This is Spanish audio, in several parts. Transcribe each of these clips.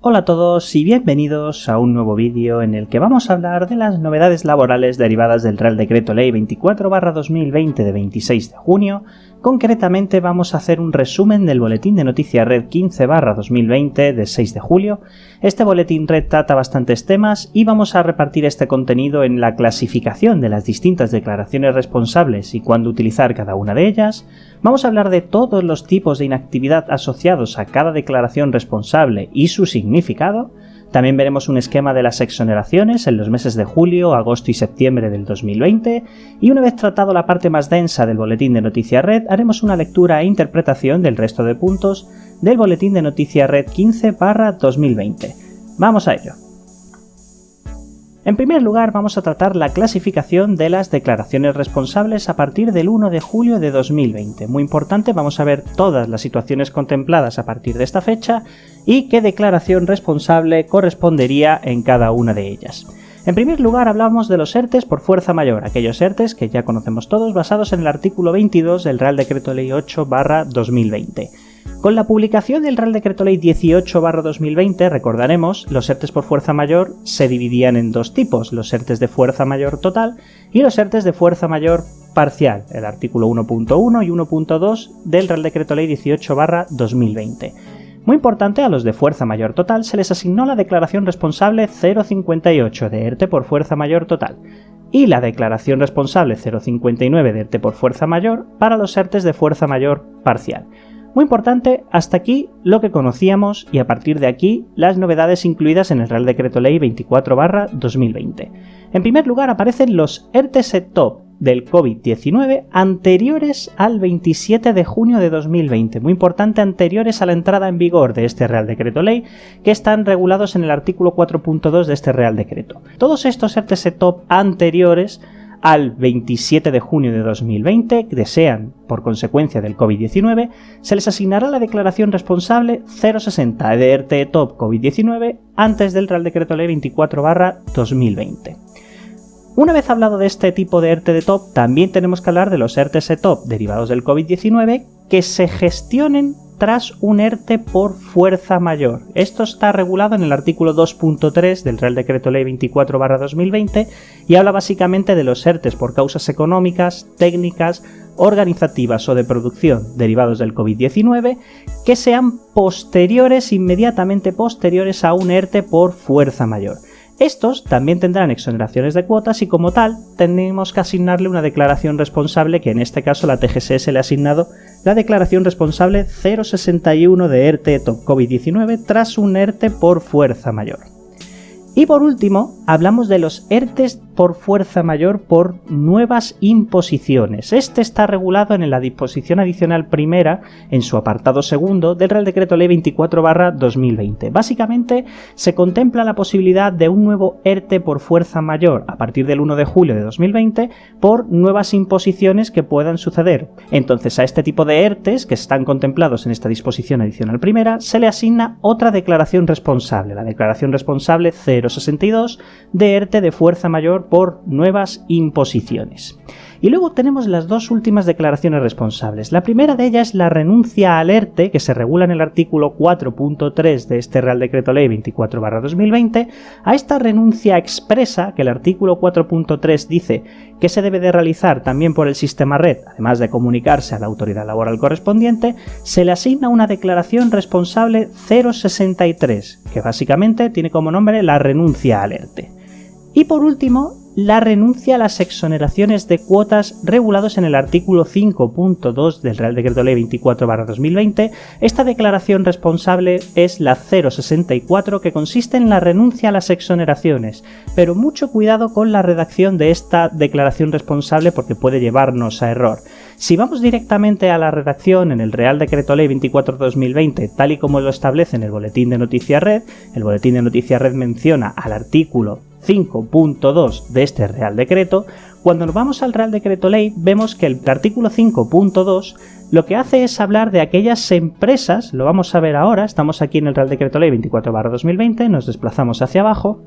Hola a todos y bienvenidos a un nuevo vídeo en el que vamos a hablar de las novedades laborales derivadas del Real Decreto Ley 24/2020 de 26 de junio. Concretamente vamos a hacer un resumen del Boletín de Noticias Red 15/2020 de 6 de julio. Este Boletín Red trata bastantes temas y vamos a repartir este contenido en la clasificación de las distintas declaraciones responsables y cuándo utilizar cada una de ellas. Vamos a hablar de todos los tipos de inactividad asociados a cada declaración responsable y su significado. También veremos un esquema de las exoneraciones en los meses de julio, agosto y septiembre del 2020, y una vez tratado la parte más densa del Boletín de Noticias Red, haremos una lectura e interpretación del resto de puntos del Boletín de Noticias Red 15/2020. Vamos a ello. En primer lugar, vamos a tratar la clasificación de las declaraciones responsables a partir del 1 de julio de 2020. Muy importante, vamos a ver todas las situaciones contempladas a partir de esta fecha y qué declaración responsable correspondería en cada una de ellas. En primer lugar, hablamos de los ERTEs por fuerza mayor, aquellos ERTEs que ya conocemos todos, basados en el artículo 22 del Real Decreto Ley 8/2020. Con la publicación del Real Decreto Ley 18/2020, recordaremos, los ERTEs por fuerza mayor se dividían en dos tipos, los ERTEs de fuerza mayor total y los ERTEs de fuerza mayor parcial, el artículo 1.1 y 1.2 del Real Decreto Ley 18/2020. Muy importante, a los de fuerza mayor total se les asignó la declaración responsable 058 de ERTE por fuerza mayor total y la declaración responsable 059 de ERTE por fuerza mayor para los ERTEs de fuerza mayor parcial. Muy importante, hasta aquí lo que conocíamos y a partir de aquí las novedades incluidas en el Real Decreto Ley 24/2020. En primer lugar aparecen los ERTEs top del COVID-19 anteriores al 27 de junio de 2020, muy importante, anteriores a la entrada en vigor de este Real Decreto Ley, que están regulados en el artículo 4.2 de este Real Decreto. Todos estos ERTEs top anteriores al 27 de junio de 2020, que sean por consecuencia del COVID-19, se les asignará la declaración responsable 060 de ERTE top COVID-19 antes del Real Decreto Ley 24/2020. Una vez hablado de este tipo de ERTE de top, también tenemos que hablar de los ERTEs top derivados del COVID-19 que se gestionen tras un ERTE por fuerza mayor. Esto está regulado en el artículo 2.3 del Real Decreto Ley 24/2020 y habla básicamente de los ERTEs por causas económicas, técnicas, organizativas o de producción derivados del COVID-19 que sean posteriores, inmediatamente posteriores a un ERTE por fuerza mayor. Estos también tendrán exoneraciones de cuotas y como tal tenemos que asignarle una declaración responsable que en este caso la TGSS le ha asignado la declaración responsable 061 de ERTE top COVID-19 tras un ERTE por fuerza mayor. Y por último, hablamos de los ERTEs por fuerza mayor por nuevas imposiciones. Este está regulado en la disposición adicional primera, en su apartado segundo, del Real Decreto Ley 24/2020. Básicamente, se contempla la posibilidad de un nuevo ERTE por fuerza mayor a partir del 1 de julio de 2020 por nuevas imposiciones que puedan suceder. Entonces, a este tipo de ERTEs, que están contemplados en esta disposición adicional primera, se le asigna otra declaración responsable, la declaración responsable 062 de ERTE de fuerza mayor por nuevas imposiciones. Y luego tenemos las dos últimas declaraciones responsables. La primera de ellas es la renuncia al ERTE, que se regula en el artículo 4.3 de este Real Decreto Ley 24/2020. A esta renuncia expresa, que el artículo 4.3 dice que se debe de realizar también por el sistema red, además de comunicarse a la autoridad laboral correspondiente, se le asigna una declaración responsable 063, que básicamente tiene como nombre la renuncia al ERTE. Y por último, la renuncia a las exoneraciones de cuotas regulados en el artículo 5.2 del Real Decreto Ley 24/2020. Esta declaración responsable es la 064, que consiste en la renuncia a las exoneraciones, pero mucho cuidado con la redacción de esta declaración responsable porque puede llevarnos a error. Si vamos directamente a la redacción en el Real Decreto Ley 24/2020, tal y como lo establece en el Boletín de Noticias Red, el Boletín de Noticias Red menciona al artículo 5.2 de este Real Decreto. Cuando nos vamos al Real Decreto Ley vemos que el artículo 5.2 lo que hace es hablar de aquellas empresas, lo vamos a ver ahora, estamos aquí en el Real Decreto Ley 24/2020, nos desplazamos hacia abajo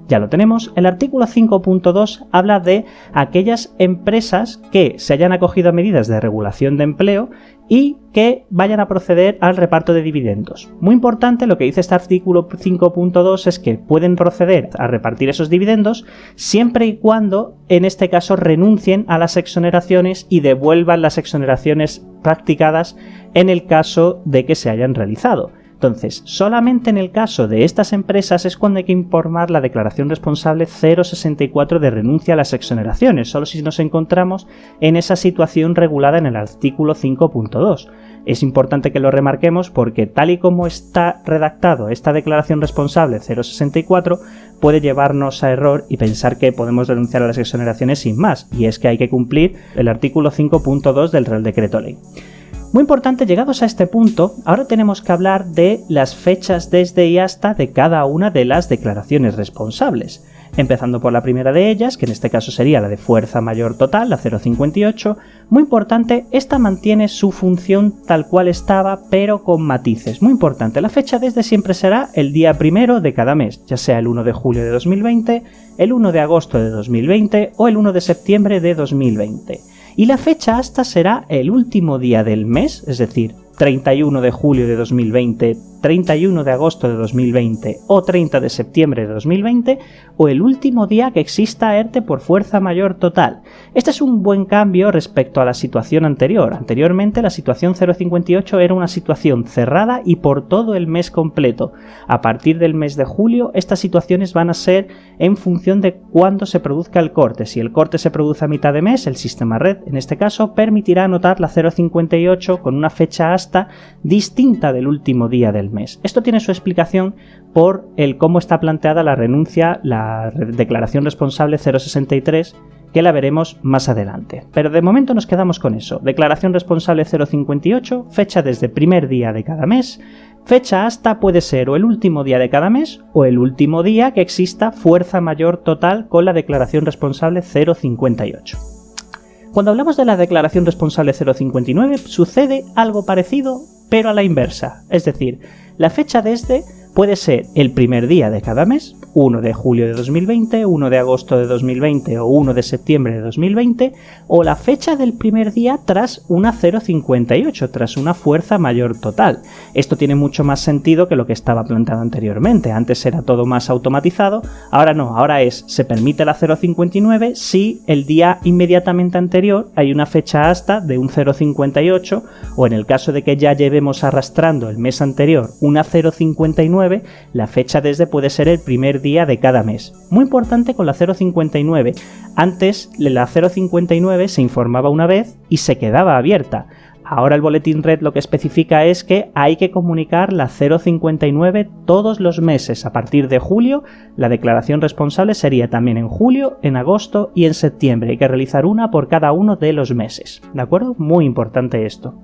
ya lo tenemos. El artículo 5.2 habla de aquellas empresas que se hayan acogido a medidas de regulación de empleo y que vayan a proceder al reparto de dividendos. Muy importante, lo que dice este artículo 5.2 es que pueden proceder a repartir esos dividendos siempre y cuando, en este caso, renuncien a las exoneraciones y devuelvan las exoneraciones practicadas en el caso de que se hayan realizado. Entonces, solamente en el caso de estas empresas es cuando hay que informar la declaración responsable 064 de renuncia a las exoneraciones, solo si nos encontramos en esa situación regulada en el artículo 5.2. Es importante que lo remarquemos porque tal y como está redactado esta declaración responsable 064 puede llevarnos a error y pensar que podemos renunciar a las exoneraciones sin más, y es que hay que cumplir el artículo 5.2 del Real Decreto Ley. Muy importante, llegados a este punto, ahora tenemos que hablar de las fechas desde y hasta de cada una de las declaraciones responsables. Empezando por la primera de ellas, que en este caso sería la de fuerza mayor total, la 058. Muy importante, esta mantiene su función tal cual estaba, pero con matices. Muy importante, la fecha desde siempre será el día primero de cada mes, ya sea el 1 de julio de 2020, el 1 de agosto de 2020 o el 1 de septiembre de 2020. Y la fecha hasta será el último día del mes, es decir, 31 de julio de 2020, 31 de agosto de 2020 o 30 de septiembre de 2020, o el último día que exista ERTE por fuerza mayor total. Este es un buen cambio respecto a la situación anterior. Anteriormente la situación 058 era una situación cerrada y por todo el mes completo. A partir del mes de julio estas situaciones van a ser en función de cuándo se produzca el corte. Si el corte se produce a mitad de mes, el sistema red en este caso permitirá anotar la 058 con una fecha hasta distinta del último día del mes. Esto tiene su explicación por el cómo está planteada la renuncia, la declaración responsable 063, que la veremos más adelante. Pero de momento nos quedamos con eso. Declaración responsable 058, fecha desde primer día de cada mes, fecha hasta puede ser o el último día de cada mes o el último día que exista fuerza mayor total con la declaración responsable 058. Cuando hablamos de la declaración responsable 059 sucede algo parecido pero a la inversa, es decir, la fecha desde puede ser el primer día de cada mes, 1 de julio de 2020, 1 de agosto de 2020 o 1 de septiembre de 2020, o la fecha del primer día tras una 058, tras una fuerza mayor total. Esto tiene mucho más sentido que lo que estaba planteado anteriormente. Antes era todo más automatizado, ahora no, ahora se permite la 059 si el día inmediatamente anterior hay una fecha hasta de un 058, o en el caso de que ya llevemos arrastrando el mes anterior una 059, la fecha desde puede ser el primer día de cada mes. Muy importante con la 059, antes la 059 se informaba una vez y se quedaba abierta. Ahora el boletín red lo que especifica es que hay que comunicar la 059 todos los meses. A partir de julio, la declaración responsable sería también en julio, en agosto y en septiembre. Hay que realizar una por cada uno de los meses. ¿De acuerdo? Muy importante esto.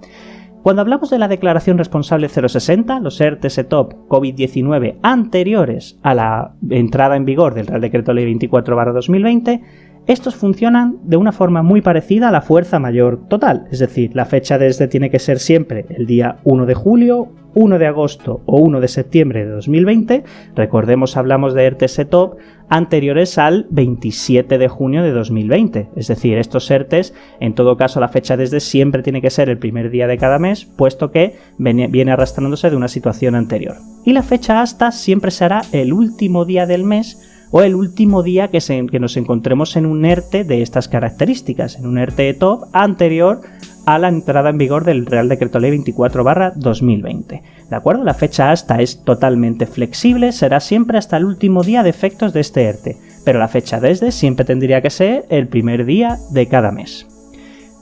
Cuando hablamos de la declaración responsable 060, los ERTE SETOP COVID-19 anteriores a la entrada en vigor del Real Decreto Ley 24/2020, estos funcionan de una forma muy parecida a la fuerza mayor total, es decir, la fecha desde tiene que ser siempre el día 1 de julio, 1 de agosto o 1 de septiembre de 2020, recordemos hablamos de ERTE SETOP anteriores al 27 de junio de 2020, es decir, estos ERTES, en todo caso la fecha desde siempre tiene que ser el primer día de cada mes, puesto que viene arrastrándose de una situación anterior. Y la fecha hasta siempre será el último día del mes o el último día que nos encontremos en un ERTE de estas características, en un ERTE TOP anterior a la entrada en vigor del Real Decreto Ley 24/2020. ¿De acuerdo? La fecha hasta es totalmente flexible, será siempre hasta el último día de efectos de este ERTE, pero la fecha desde siempre tendría que ser el primer día de cada mes.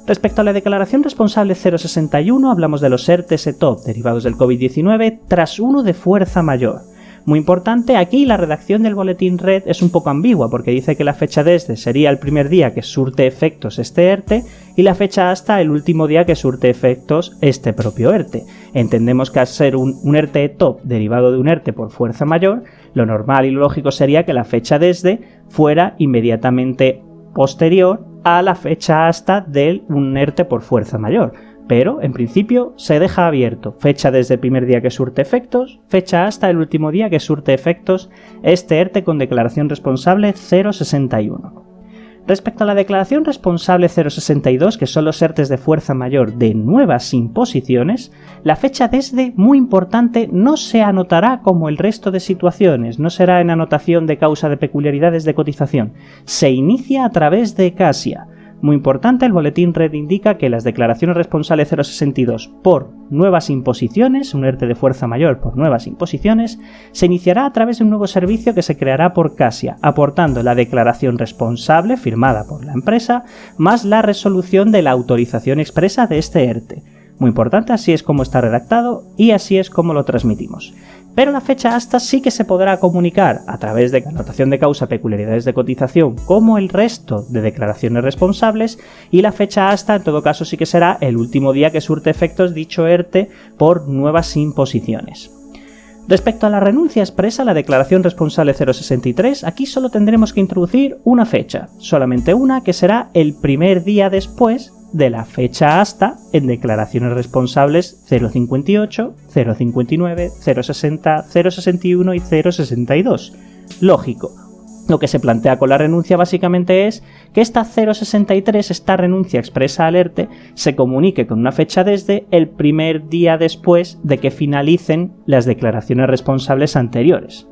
Respecto a la declaración responsable 061, hablamos de los ERTE SETOP derivados del COVID-19 tras uno de fuerza mayor. Muy importante, aquí la redacción del boletín red es un poco ambigua porque dice que la fecha desde sería el primer día que surte efectos este ERTE y la fecha hasta el último día que surte efectos este propio ERTE. Entendemos que al ser un ERTE TOP derivado de un ERTE por fuerza mayor, lo normal y lo lógico sería que la fecha desde fuera inmediatamente posterior a la fecha hasta de un ERTE por fuerza mayor. pero en principio se deja abierto fecha desde el primer día que surte efectos, fecha hasta el último día que surte efectos este ERTE con declaración responsable 061. Respecto a la declaración responsable 062, que son los ERTEs de fuerza mayor de nuevas imposiciones, la fecha desde, muy importante, no se anotará como el resto de situaciones, no será en anotación de causa de peculiaridades de cotización, se inicia a través de CASIA. Muy importante, el boletín red indica que las declaraciones responsables 062 por nuevas imposiciones, un ERTE de fuerza mayor por nuevas imposiciones, se iniciará a través de un nuevo servicio que se creará por CASIA, aportando la declaración responsable firmada por la empresa, más la resolución de la autorización expresa de este ERTE. Muy importante, así es como está redactado y así es como lo transmitimos. Pero la fecha hasta sí que se podrá comunicar a través de anotación de causa peculiaridades de cotización como el resto de declaraciones responsables, y la fecha hasta en todo caso sí que será el último día que surte efectos dicho ERTE por nuevas imposiciones. Respecto a la renuncia expresa, la declaración responsable 063, aquí solo tendremos que introducir una fecha, solamente una, que será el primer día después de la fecha hasta en declaraciones responsables 058, 059, 060, 061 y 062. Lógico. Lo que se plantea con la renuncia básicamente es que esta 063, esta renuncia expresa al ERTE, se comunique con una fecha desde el primer día después de que finalicen las declaraciones responsables anteriores.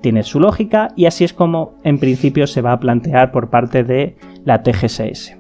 Tiene su lógica y así es como en principio se va a plantear por parte de la TGSS.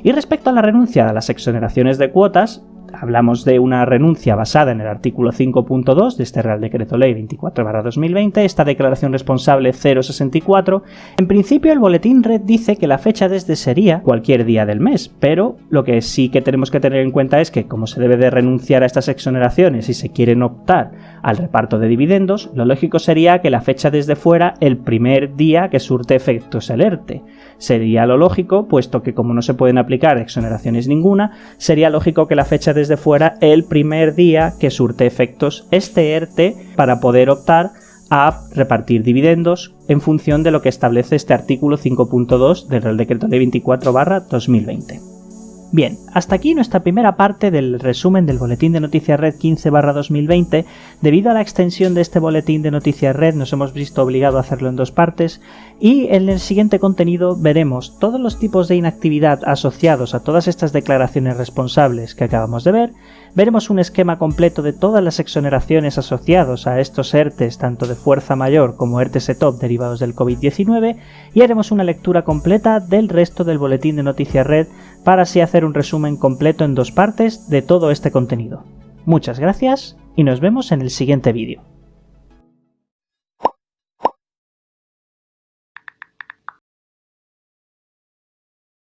Y respecto a la renuncia a las exoneraciones de cuotas, hablamos de una renuncia basada en el artículo 5.2 de este Real Decreto Ley 24/2020, esta declaración responsable 064. En principio el boletín red dice que la fecha desde sería cualquier día del mes, pero lo que sí que tenemos que tener en cuenta es que como se debe de renunciar a estas exoneraciones y se quieren optar al reparto de dividendos, lo lógico sería que la fecha desde fuera el primer día que surte efectos el ERTE. Sería lo lógico, puesto que como no se pueden aplicar exoneraciones ninguna, sería lógico que la fecha desde fuera el primer día que surte efectos este ERTE para poder optar a repartir dividendos en función de lo que establece este artículo 5.2 del Real Decreto Ley 24/2020. Bien, hasta aquí nuestra primera parte del resumen del Boletín de Noticias Red 15/2020. Debido a la extensión de este Boletín de Noticias Red nos hemos visto obligados a hacerlo en dos partes, y en el siguiente contenido veremos todos los tipos de inactividad asociados a todas estas declaraciones responsables que acabamos de ver, veremos un esquema completo de todas las exoneraciones asociados a estos ERTEs tanto de fuerza mayor como ERTEs ETOP derivados del COVID-19, y haremos una lectura completa del resto del Boletín de Noticias Red para así hacer un resumen completo en dos partes de todo este contenido. Muchas gracias y nos vemos en el siguiente vídeo.